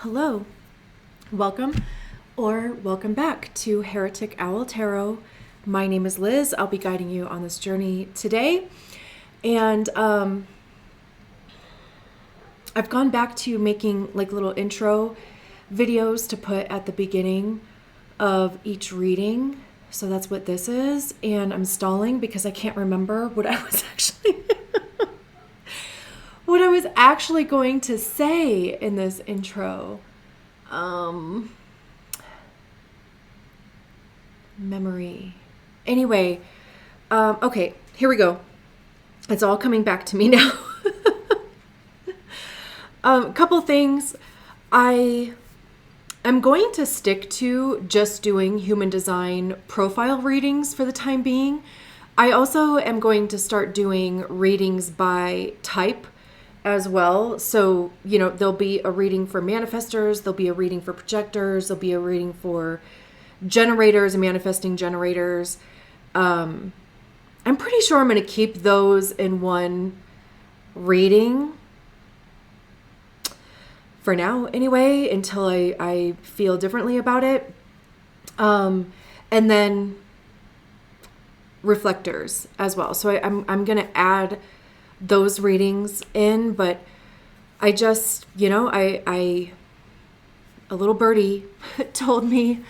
Hello, welcome or welcome back to Heretic Owl Tarot. My name is Liz. I'll be guiding you on this journey today. And I've gone back to making like little intro videos to put at the beginning of each reading. So that's what this is. And I'm stalling because I can't remember what I was actually going to say in this intro. Memory. Anyway, okay, here we go. It's all coming back to me now. Couple things. I'm going to stick to just doing human design profile readings for the time being. I also am going to start doing readings by type as well. So, there'll be a reading for manifestors, there'll be a reading for projectors, there'll be a reading for generators and manifesting generators. I'm pretty sure I'm going to keep those in one reading for now anyway, until I feel differently about it. And then reflectors as well. So I'm going to add those readings in, but I just, a little birdie told me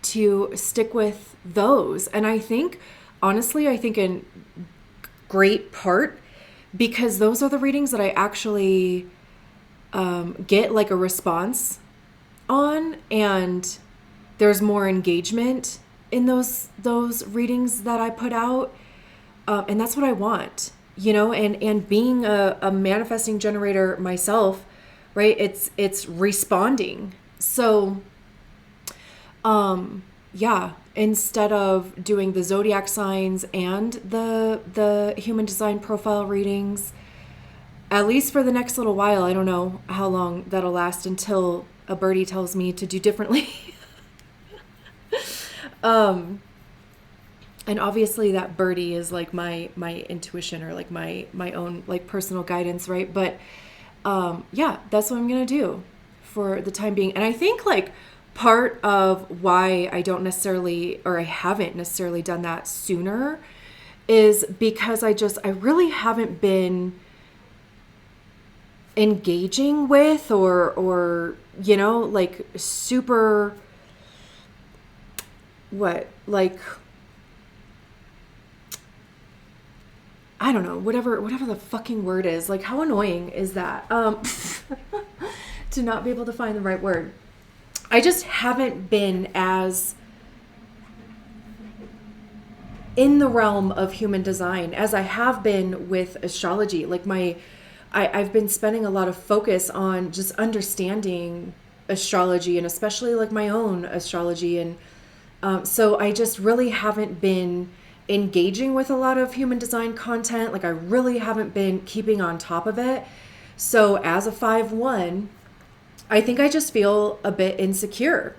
to stick with those. And I think, honestly, in great part because those are the readings that I actually get like a response on, and there's more engagement in those readings that I put out. And that's what I want, and being a manifesting generator myself, right? It's responding. So, instead of doing the zodiac signs and the human design profile readings, at least for the next little while, I don't know how long that'll last until a birdie tells me to do differently. And obviously that birdie is like my intuition or like my own like personal guidance, right? But that's what I'm going to do for the time being. And I think like part of why I haven't necessarily done that sooner is because I really haven't been engaging with or like super I don't know, whatever the fucking word is. Like, how annoying is that? To not be able to find the right word. I just haven't been as in the realm of human design as I have been with astrology. Like I've been spending a lot of focus on just understanding astrology, and especially like my own astrology. And so I just really haven't been engaging with a lot of human design content. Like I really haven't been keeping on top of it. So as a 5/1, I think I just feel a bit insecure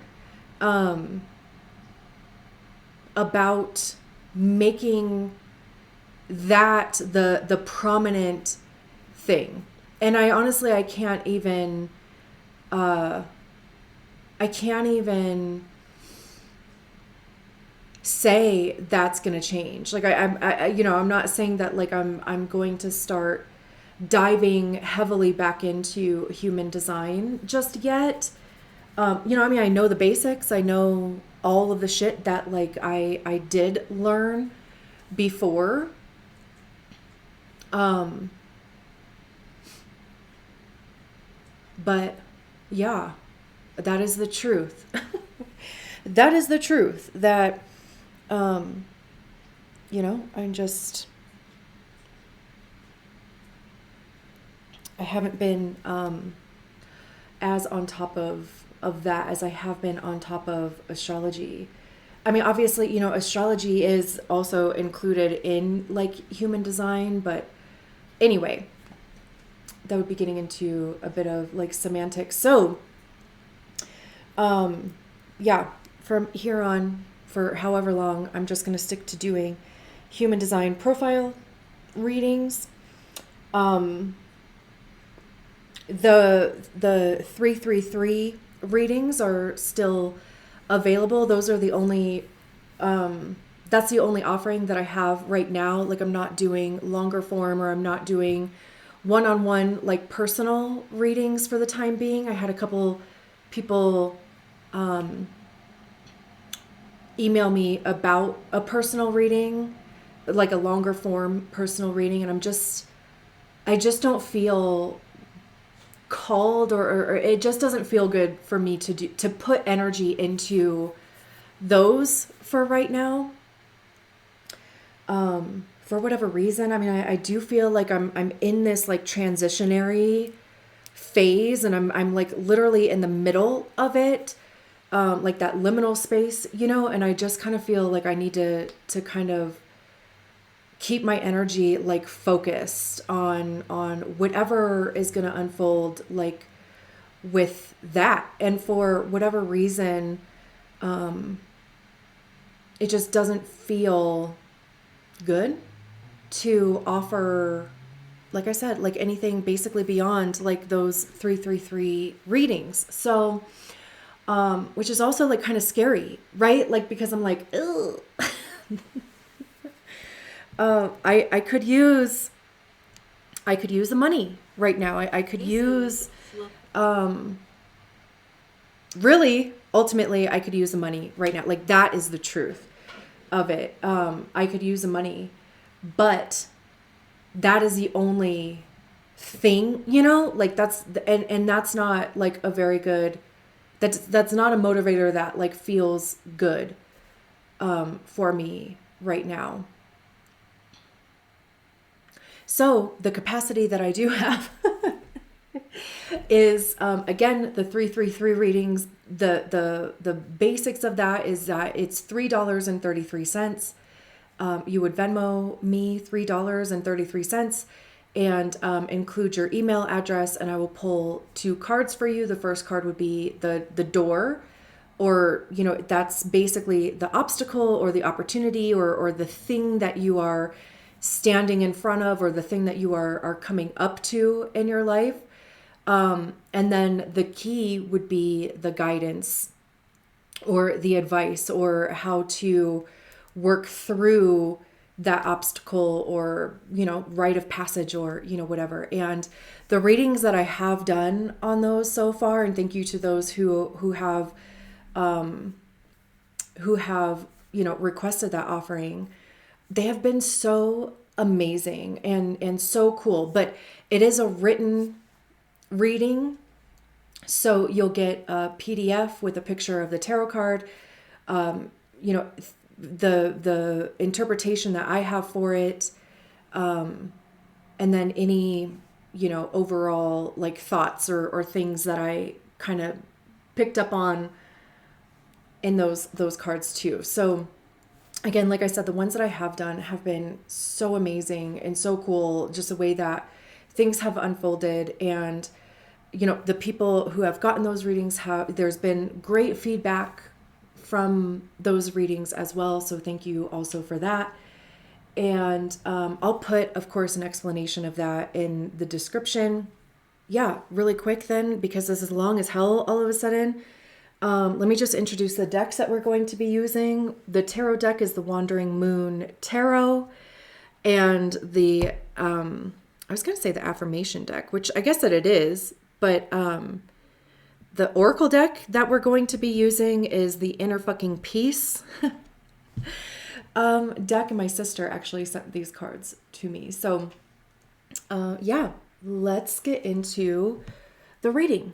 about making that the prominent thing. And I honestly, I can't even say that's going to change. Like I'm not saying that like I'm going to start diving heavily back into human design just yet. I know the basics. I know all of the shit that like I did learn before. But yeah, that is the truth. That is the truth that I haven't been as on top of that as I have been on top of astrology. I mean, obviously, astrology is also included in like human design, but anyway, that would be getting into a bit of like semantics. So, from here on, for however long, I'm just going to stick to doing human design profile readings. The 333 readings are still available. Those are the only that's the only offering that I have right now. Like, I'm not doing longer form, or I'm not doing one-on-one like personal readings for the time being. I had a couple people email me about a personal reading, like a longer form personal reading, and I just don't feel called, or it just doesn't feel good for me to put energy into those for right now. For whatever reason, I mean, I do feel like I'm in this like transitionary phase, and I'm like literally in the middle of it, like that liminal space, and I just kind of feel like I need to kind of keep my energy like focused on whatever is going to unfold, like with that. And for whatever reason, it just doesn't feel good to offer, like I said, like anything basically beyond like those 333 readings. So, which is also like kind of scary, right? Like, because I'm like, ugh. I could use the money right now. I could use, really, ultimately, I could use the money right now. Like, that is the truth of it. I could use the money, but that is the only thing, like and that's not like a very good, that's not a motivator that like feels good, for me right now. So the capacity that I do have is, again, the 333 readings. The basics of that is that it's $3.33. You would Venmo me $3.33 and include your email address, and I will pull 2 cards for you. The first card would be the door, or that's basically the obstacle or the opportunity, or the thing that you are standing in front of, or the thing that you are coming up to in your life. And then the key would be the guidance or the advice, or how to work through that obstacle, or rite of passage, or whatever. And the readings that I have done on those so far, and thank you to those who have requested that offering, they have been so amazing and so cool. But it is a written reading, so you'll get a PDF with a picture of the tarot card. The interpretation that I have for it, and then any overall like thoughts or things that I kind of picked up on in those cards too. So again, like I said, the ones that I have done have been so amazing and so cool, just the way that things have unfolded. And the people who have gotten those readings, there's been great feedback from those readings as well. So thank you also for that. And I'll put, of course, an explanation of that in the description. Yeah, really quick then, because this is long as hell all of a sudden. Let me just introduce the decks that we're going to be using. The tarot deck is the Wandering Moon Tarot, and I was going to say the affirmation deck, which I guess that it is, but the Oracle deck that we're going to be using is the Inner Fucking Peace deck, and my sister actually sent these cards to me. So yeah, let's get into the reading.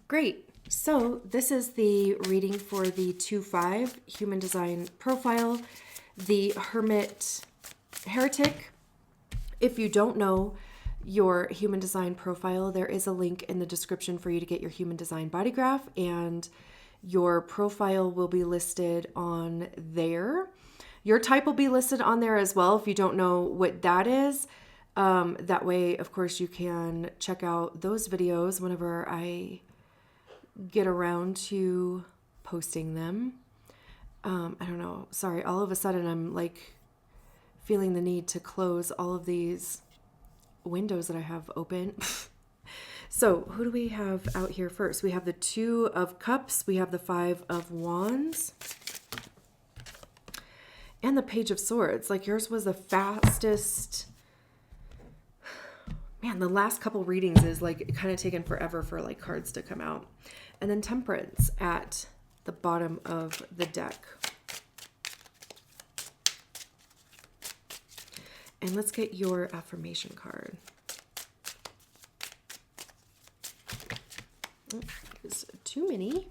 Great. So this is the reading for the 2/5 Human Design Profile, the Hermit Heretic. If you don't know your Human Design Profile, there is a link in the description for you to get your Human Design Body Graph, and your profile will be listed on there. Your type will be listed on there as well if you don't know what that is. That way, of course, you can check out those videos whenever I get around to posting them. I don't know. Sorry, all of a sudden I'm like feeling the need to close all of these windows that I have open. So who do we have out here first? We have the Two of Cups. We have the Five of Wands. And the Page of Swords. Like yours was the fastest. Man, the last couple readings is like kind of taken forever for like cards to come out. And then Temperance at the bottom of the deck. And let's get your affirmation card. There's too many.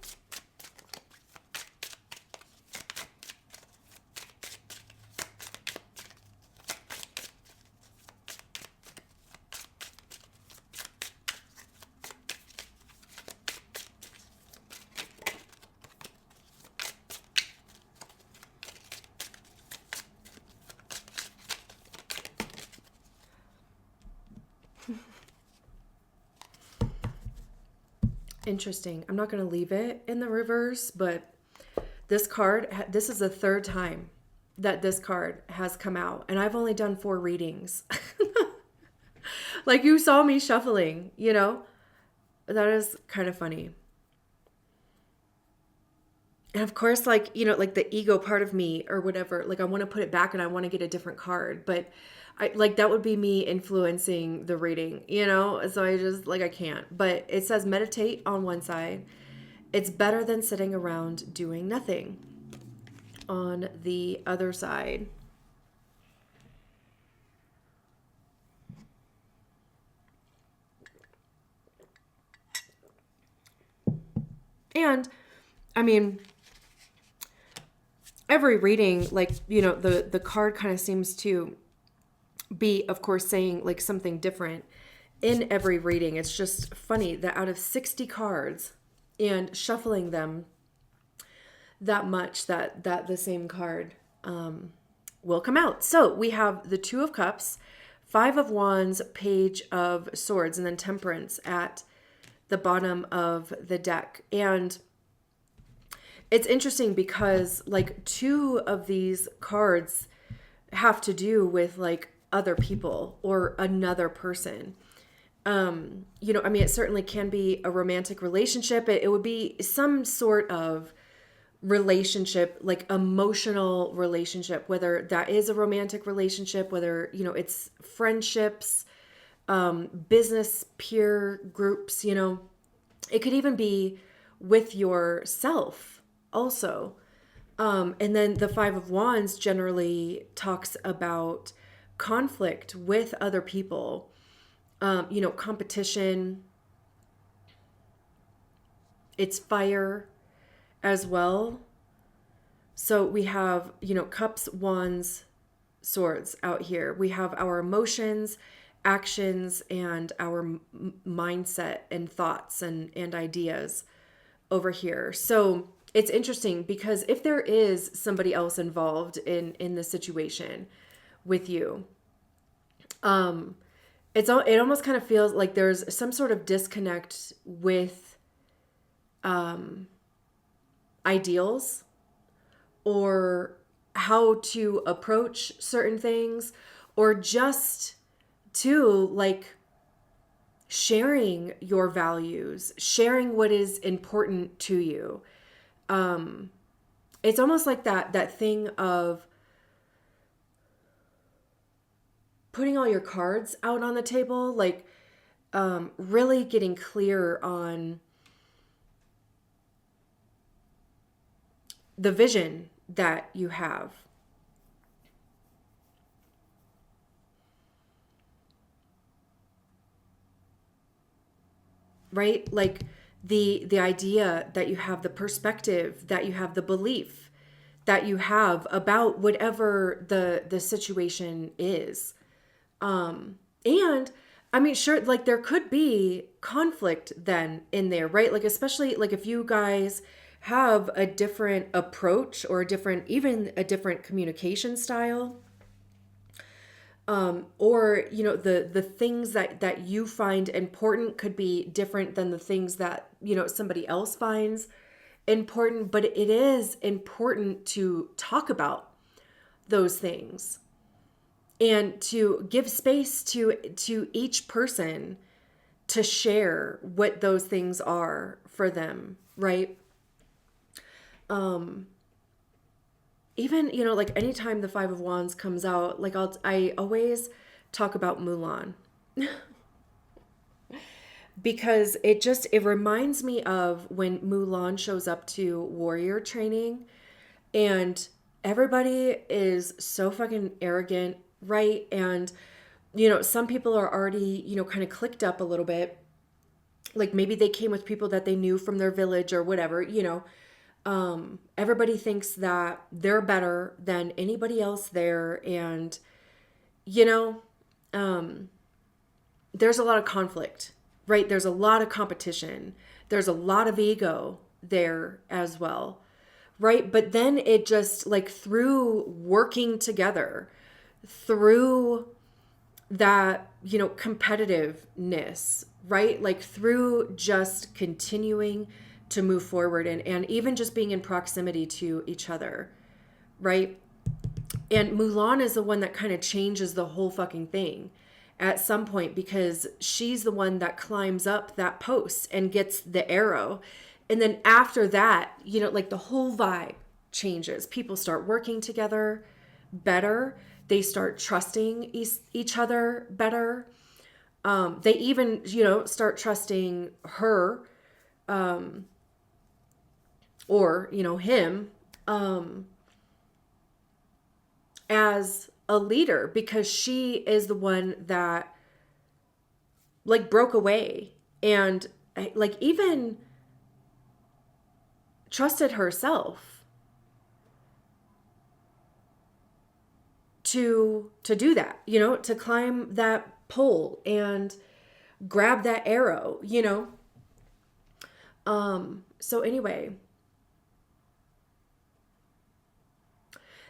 Interesting. I'm not going to leave it in the reverse, but this card, this is the third time that this card has come out, and I've only done 4 readings. Like you saw me shuffling, you know? That is kind of funny. And of course, like, you know, like the ego part of me or whatever, like I want to put it back and I want to get a different card, but I like that would be me influencing the reading, you know? So I just like, I can't, but it says meditate on one side. It's better than sitting around doing nothing on the other side. And I mean, every reading, like, you know, the card kind of seems to be, of course, saying like something different in every reading. It's just funny that out of 60 cards and shuffling them that much, that the same card will come out. So we have the Two of Cups, Five of Wands, Page of Swords, and then Temperance at the bottom of the deck. And it's interesting because like 2 of these cards have to do with like other people or another person. You know, I mean, it certainly can be a romantic relationship. It would be some sort of relationship, like emotional relationship, whether that is a romantic relationship, whether, you know, it's friendships, business peer groups, you know, it could even be with yourself also. And then the Five of Wands generally talks about conflict with other people, you know, competition. It's fire as well. So we have, you know, Cups, Wands, Swords out here. We have our emotions, actions, and our mindset and thoughts and ideas over here. So it's interesting because if there is somebody else involved in the situation with you, it almost kind of feels like there's some sort of disconnect with ideals or how to approach certain things, or just to like sharing your values, sharing what is important to you. It's almost like that thing of putting all your cards out on the table, like really getting clear on the vision that you have. Right? Like the idea that you have, the perspective that you have, the belief that you have about whatever the situation is. And I mean, sure, like there could be conflict then in there, right? Like, especially like if you guys have a different approach or even a different communication style, or, you know, the things that you find important could be different than the things that, you know, somebody else finds important, but it is important to talk about those things and to give space to each person to share what those things are for them, right? Even, like anytime the Five of Wands comes out, like I always talk about Mulan because it reminds me of when Mulan shows up to warrior training and everybody is so fucking arrogant, right? And, some people are already, kind of clicked up a little bit. Like maybe they came with people that they knew from their village or whatever, everybody thinks that they're better than anybody else there. And, you know, there's a lot of conflict, right? There's a lot of competition. There's a lot of ego there as well, right? But then it just like through working together, through that, competitiveness, right? Like through just continuing to move forward and even just being in proximity to each other, right? And Mulan is the one that kind of changes the whole fucking thing at some point because she's the one that climbs up that post and gets the arrow. And then after that, like the whole vibe changes. People start working together better. They start trusting each other better. They even, start trusting her or, him as a leader because she is the one that like broke away and like even trusted herself to do that, to climb that pole and grab that arrow, so anyway,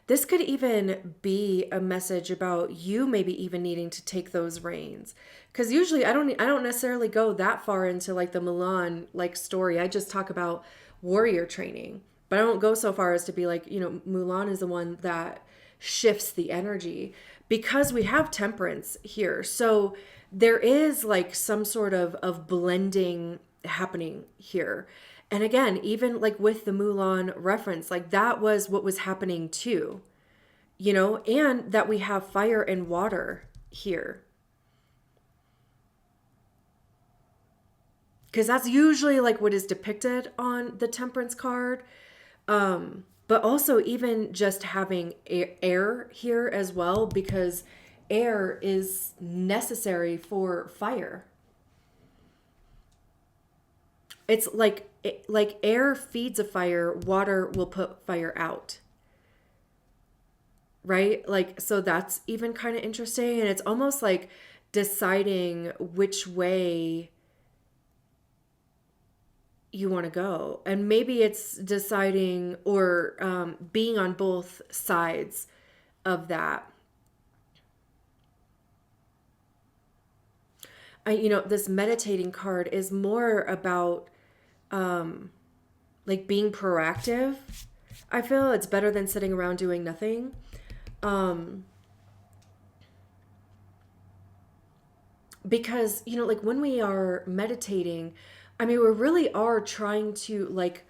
this could even be a message about you maybe even needing to take those reins. Because usually I don't necessarily go that far into like the Mulan like story. I just talk about warrior training. But I don't go so far as to be like, Mulan is the one that shifts the energy because we have temperance here. So there is like some sort of blending happening here. And again, even like with the Mulan reference, like that was what was happening too, and that we have fire and water here. Because that's usually like what is depicted on the temperance card. But also even just having air here as well, because air is necessary for fire. It's like air feeds a fire, water will put fire out. Right? Like, so that's even kind of interesting. And it's almost like deciding which way you want to go. And maybe it's deciding or being on both sides of that. This meditating card is more about like being proactive. I feel it's better than sitting around doing nothing. Because, like when we are meditating, we really are trying to like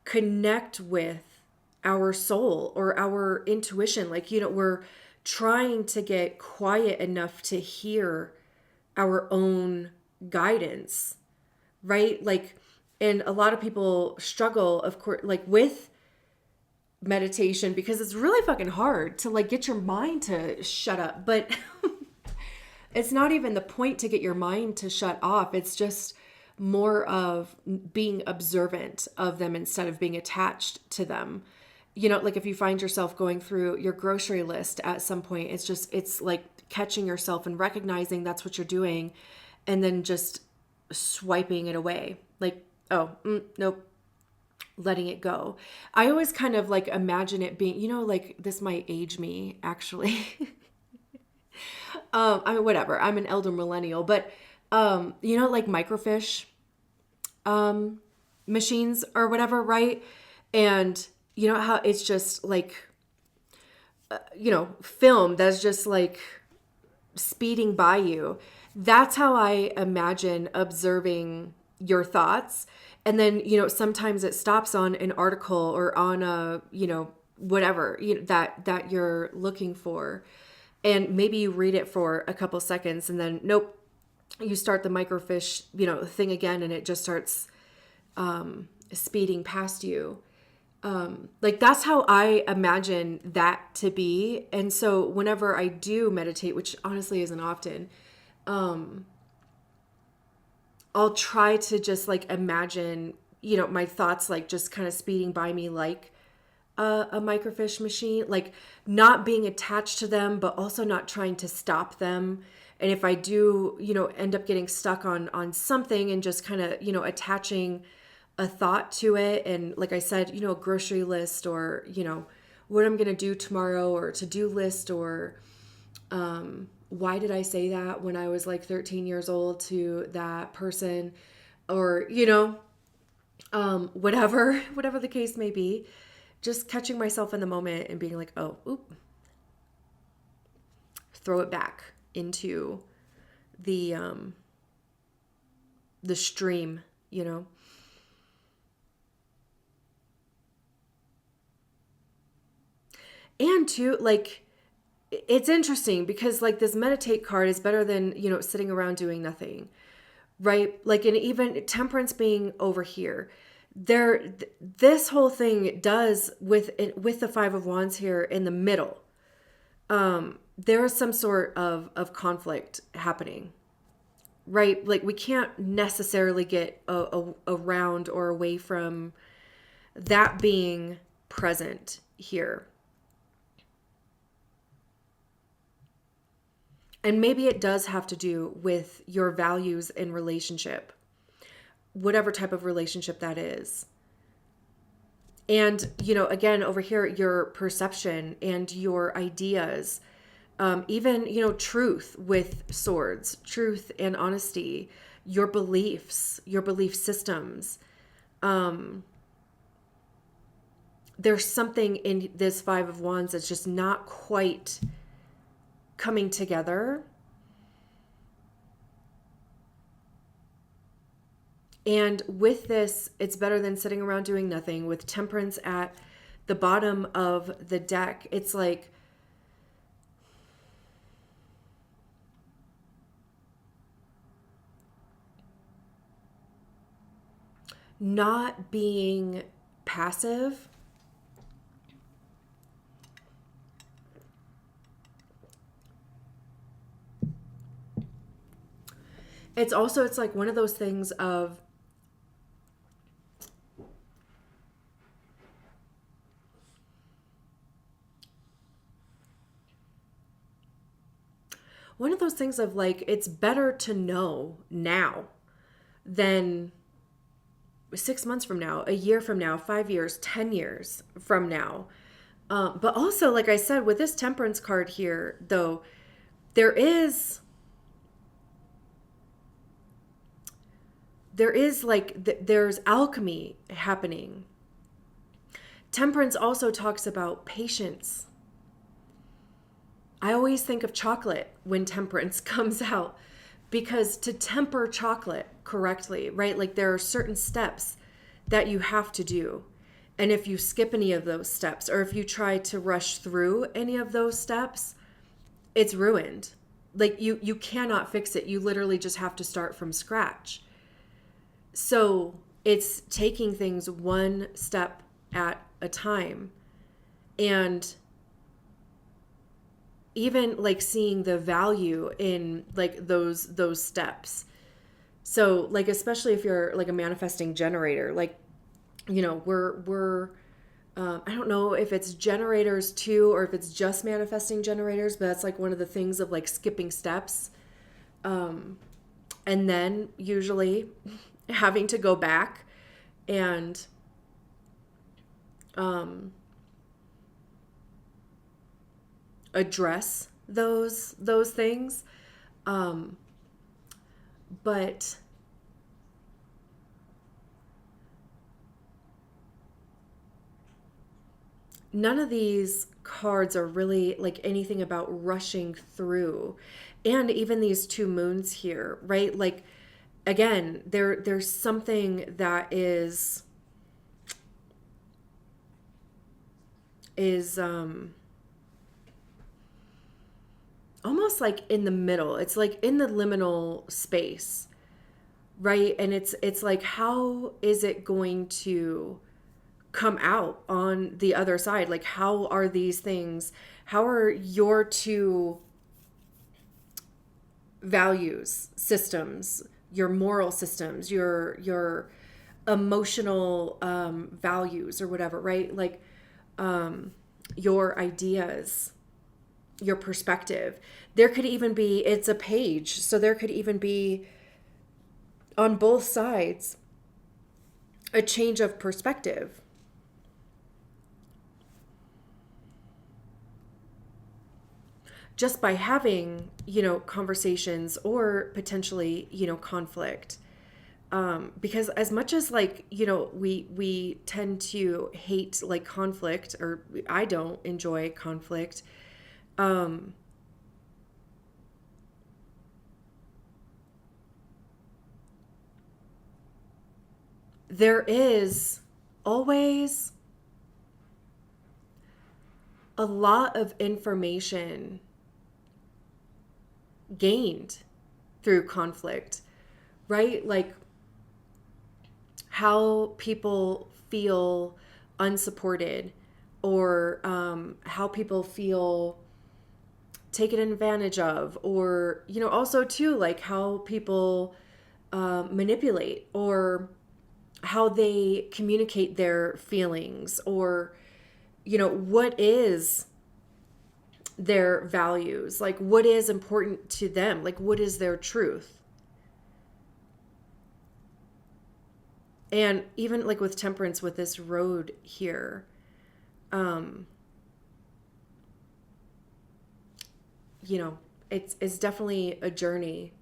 connect with our soul or our intuition. Like, we're trying to get quiet enough to hear our own guidance, right? Like, and a lot of people struggle, of course, like with meditation because it's really fucking hard to like get your mind to shut up. But it's not even the point to get your mind to shut off. It's just more of being observant of them instead of being attached to them. Like if you find yourself going through your grocery list at some point, it's like catching yourself and recognizing that's what you're doing and then just swiping it away. Like, oh, nope, letting it go. I always kind of like imagine it being, like this might age me actually. Whatever. I'm an elder millennial, but, like microfiche, machines or whatever. Right. And how it's just like, film that's just like speeding by you. That's how I imagine observing your thoughts. And then, sometimes it stops on an article or on a, whatever that you're looking for. And maybe you read it for a couple seconds and then, nope, you start the microfiche, thing again, and it just starts speeding past you. Like that's how I imagine that to be. And so whenever I do meditate, which honestly isn't often, I'll try to just like imagine, my thoughts like just kind of speeding by me like a microfiche machine, like not being attached to them, but also not trying to stop them. And if I do, end up getting stuck on something and just kind of, attaching a thought to it. And like I said, a grocery list or, what I'm going to do tomorrow or to-do list or, why did I say that when I was like 13 years old to that person or, whatever the case may be, just catching myself in the moment and being like, oh, oop, throw it back into the stream, And too, like, it's interesting because like this meditate card is better than, sitting around doing nothing, right? Like, and even temperance being over here, this whole thing does with the Five of Wands here in the middle. There is some sort of conflict happening, right? Like we can't necessarily get around or away from that being present here. And maybe it does have to do with your values in relationship, whatever type of relationship that is. And, again, over here, your perception and your ideas, even, truth with swords, truth and honesty, your beliefs, your belief systems. There's something in this Five of Wands that's just not quite coming together. And with this, it's better than sitting around doing nothing. With Temperance at the bottom of the deck, it's like not being passive. It's like one of those things of like it's better to know now than 6 months from now, a year from now, 5 years, 10 years from now. But also, like I said, with this Temperance card here, though, there's alchemy happening. Temperance also talks about patience. I always think of chocolate when temperance comes out because to temper chocolate correctly, right? Like there are certain steps that you have to do. And if you skip any of those steps or if you try to rush through any of those steps, it's ruined. Like you cannot fix it. You literally just have to start from scratch. So it's taking things one step at a time and even like seeing the value in like those steps. So like, especially if you're like a manifesting generator, like, we're I don't know if it's generators too, or if it's just manifesting generators, but that's like one of the things of like skipping steps. And then usually having to go back and, address those things. But none of these cards are really like anything about rushing through. And even these two moons here, right? Like, again, there's something that is almost like in the middle. It's like in the liminal space, right? And it's like, how is it going to come out on the other side? Like, how are these things, how are your two values systems, your moral systems, your emotional values or whatever, right? Like, your ideas, your perspective. There could even be, it's a page, so there could even be on both sides a change of perspective. Just by having, conversations or potentially, conflict. Because as much as like, we tend to hate like conflict, or I don't enjoy conflict, there is always a lot of information gained through conflict, right? Like how people feel unsupported, or how people feel taken advantage of, or, also too, like how people manipulate, or how they communicate their feelings, or, what is their values, like what is important to them, like what is their truth. And even like with temperance, with this road here, it's definitely a journey.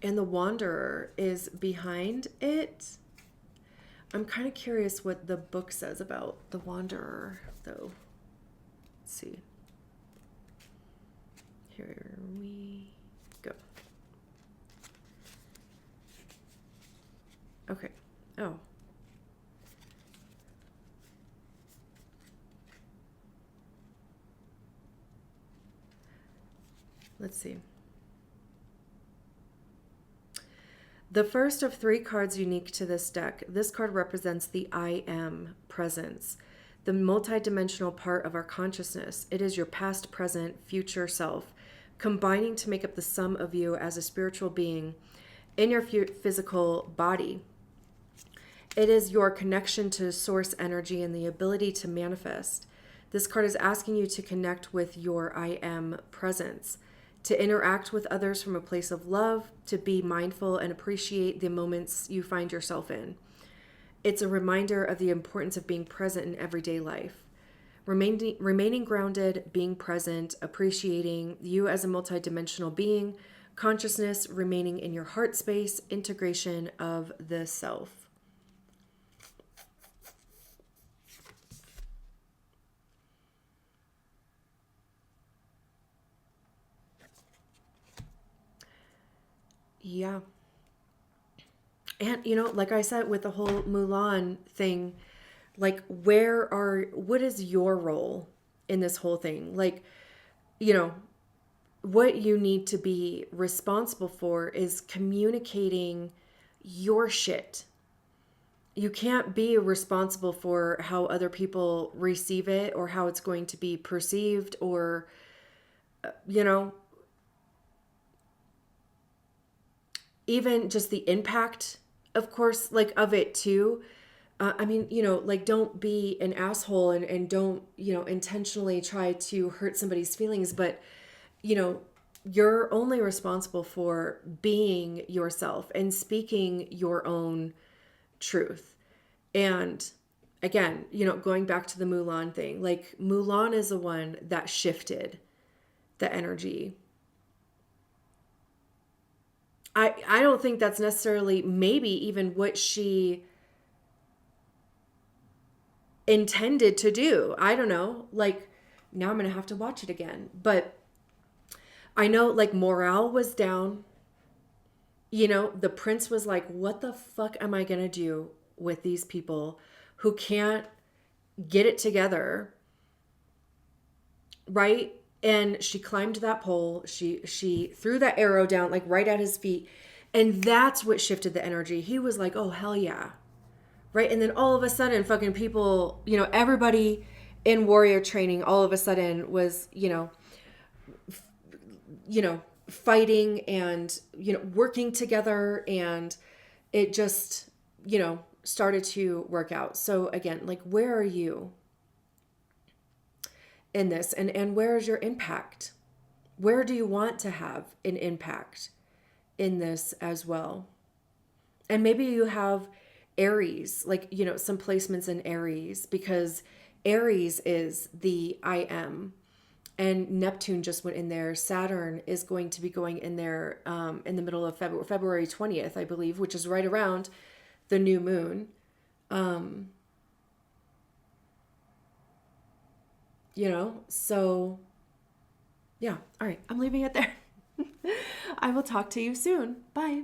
And the wanderer is behind it. I'm kind of curious what the book says about the wanderer, though. Let's see. Here we go. Okay. Oh. Let's see. The first of 3 cards unique to this deck. This card represents the I am presence, the multidimensional part of our consciousness. It is your past, present, future self, combining to make up the sum of you as a spiritual being in your physical body. It is your connection to source energy and the ability to manifest. This card is asking you to connect with your I am presence, to interact with others from a place of love, to be mindful and appreciate the moments you find yourself in. It's a reminder of the importance of being present in everyday life. Remaining grounded, being present, appreciating you as a multidimensional being, consciousness remaining in your heart space, integration of the self. Yeah. And, like I said, with the whole Mulan thing, like, what is your role in this whole thing? Like, what you need to be responsible for is communicating your shit. You can't be responsible for how other people receive it, or how it's going to be perceived, or, even just the impact, of course, like of it too. Like, don't be an asshole, and don't, intentionally try to hurt somebody's feelings. But, you're only responsible for being yourself and speaking your own truth. And again, going back to the Mulan thing, like Mulan is the one that shifted the energy. I don't think that's necessarily maybe even what she intended to do. I don't know. Like, now I'm going to have to watch it again. But I know, like, morale was down. You know, the prince was like, what the fuck am I going to do with these people who can't get it together? Right? And she climbed that pole. She threw that arrow down, like, right at his feet. And that's what shifted the energy. He was like, oh, hell yeah. Right? And then all of a sudden, fucking people, you know, everybody in warrior training all of a sudden was, fighting and, working together, and it just, started to work out. So again, like, where are you in this, and where is your impact? Where do you want to have an impact in this as well? And maybe you have Aries, like, some placements in Aries, because Aries is the I am. And Neptune just went in there. Saturn is going to be going in there in the middle of February 20th, I believe, which is right around the new moon. So yeah. All right. I'm leaving it there. I will talk to you soon. Bye.